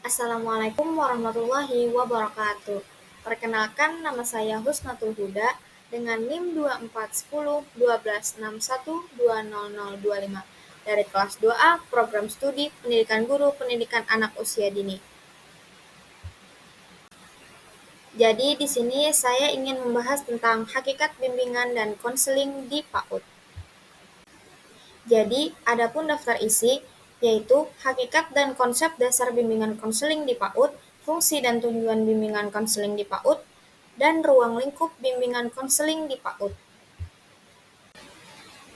Assalamualaikum warahmatullahi wabarakatuh. Perkenalkan, nama saya Husnatul Huda dengan NIM 24101261200025 dari kelas 2A Program Studi Pendidikan Guru Pendidikan Anak Usia Dini. Jadi di sini saya ingin membahas tentang hakikat bimbingan dan konseling di PAUD. Jadi, adapun daftar isi, yaitu hakikat dan konsep dasar bimbingan konseling di PAUD, fungsi dan tujuan bimbingan konseling di PAUD, dan ruang lingkup bimbingan konseling di PAUD.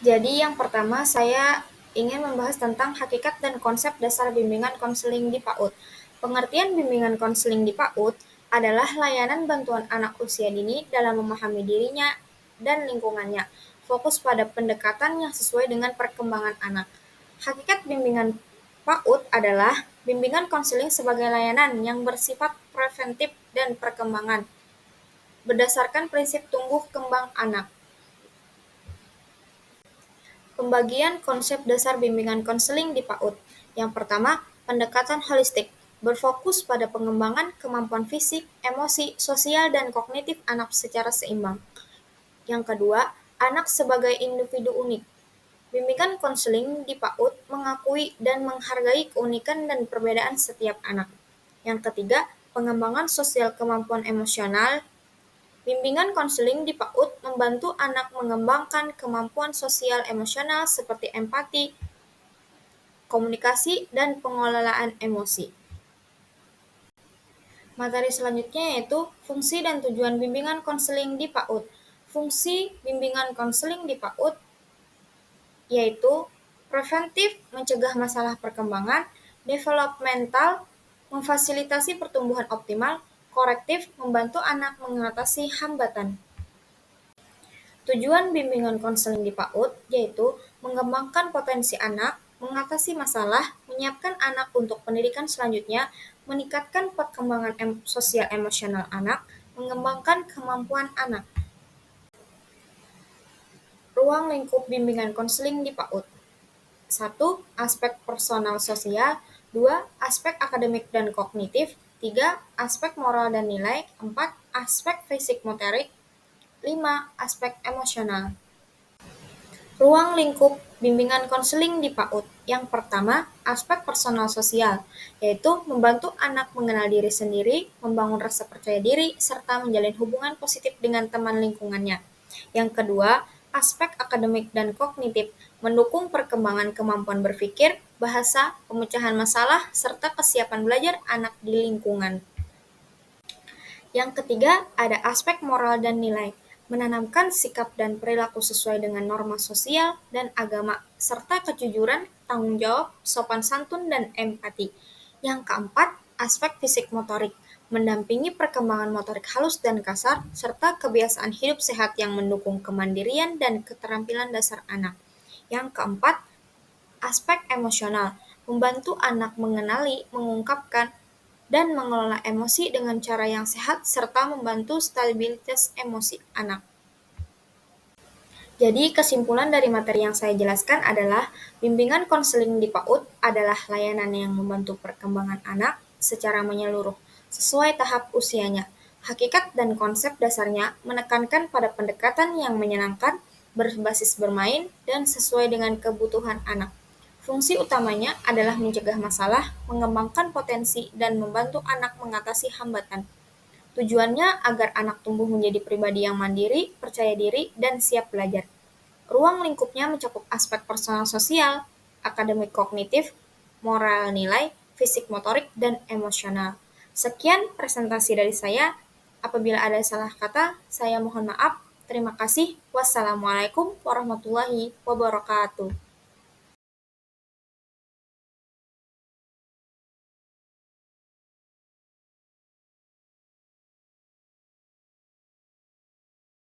Jadi yang pertama saya ingin membahas tentang hakikat dan konsep dasar bimbingan konseling di PAUD. Pengertian bimbingan konseling di PAUD adalah layanan bantuan anak usia dini dalam memahami dirinya dan lingkungannya, fokus pada pendekatan yang sesuai dengan perkembangan anak. Hakikat bimbingan PAUD adalah bimbingan konseling sebagai layanan yang bersifat preventif dan perkembangan, berdasarkan prinsip tumbuh kembang anak. Pembagian konsep dasar bimbingan konseling di PAUD. Yang pertama, pendekatan holistik, berfokus pada pengembangan kemampuan fisik, emosi, sosial, dan kognitif anak secara seimbang. Yang kedua, anak sebagai individu unik. Bimbingan konseling di PAUD mengakui dan menghargai keunikan dan perbedaan setiap anak. Yang ketiga, pengembangan sosial kemampuan emosional. Bimbingan konseling di PAUD membantu anak mengembangkan kemampuan sosial emosional seperti empati, komunikasi, dan pengelolaan emosi. Materi selanjutnya yaitu fungsi dan tujuan bimbingan konseling di PAUD. Fungsi bimbingan konseling di PAUD yaitu preventif, mencegah masalah perkembangan, developmental, memfasilitasi pertumbuhan optimal, korektif, membantu anak mengatasi hambatan. Tujuan bimbingan konseling di PAUD yaitu mengembangkan potensi anak, mengatasi masalah, menyiapkan anak untuk pendidikan selanjutnya, meningkatkan perkembangan sosial emosional anak, mengembangkan kemampuan anak. Ruang lingkup bimbingan konseling di PAUD. 1. Aspek personal sosial. 2. Aspek akademik dan kognitif. 3. Aspek moral dan nilai. 4. Aspek fisik motorik. 5. Aspek emosional. Ruang lingkup bimbingan konseling di PAUD. Yang pertama, aspek personal sosial, yaitu membantu anak mengenal diri sendiri, membangun rasa percaya diri, serta menjalin hubungan positif dengan teman lingkungannya. Yang kedua, aspek akademik dan kognitif, mendukung perkembangan kemampuan berpikir, bahasa, pemecahan masalah, serta kesiapan belajar anak di lingkungan. Yang ketiga, ada aspek moral dan nilai, menanamkan sikap dan perilaku sesuai dengan norma sosial dan agama, serta kejujuran, tanggung jawab, sopan santun, dan empati. Yang keempat, aspek fisik motorik, mendampingi perkembangan motorik halus dan kasar, serta kebiasaan hidup sehat yang mendukung kemandirian dan keterampilan dasar anak. Yang keempat, aspek emosional, membantu anak mengenali, mengungkapkan, dan mengelola emosi dengan cara yang sehat serta membantu stabilitas emosi anak. Jadi kesimpulan dari materi yang saya jelaskan adalah bimbingan konseling di PAUD adalah layanan yang membantu perkembangan anak secara menyeluruh sesuai tahap usianya. Hakikat dan konsep dasarnya menekankan pada pendekatan yang menyenangkan, berbasis bermain, dan sesuai dengan kebutuhan anak. Fungsi utamanya adalah mencegah masalah, mengembangkan potensi, dan membantu anak mengatasi hambatan. Tujuannya agar anak tumbuh menjadi pribadi yang mandiri, percaya diri, dan siap belajar. Ruang lingkupnya mencakup aspek personal sosial, akademik kognitif, moral nilai, fisik motorik, dan emosional. Sekian presentasi dari saya. Apabila ada salah kata, saya mohon maaf. Terima kasih. Wassalamualaikum warahmatullahi wabarakatuh.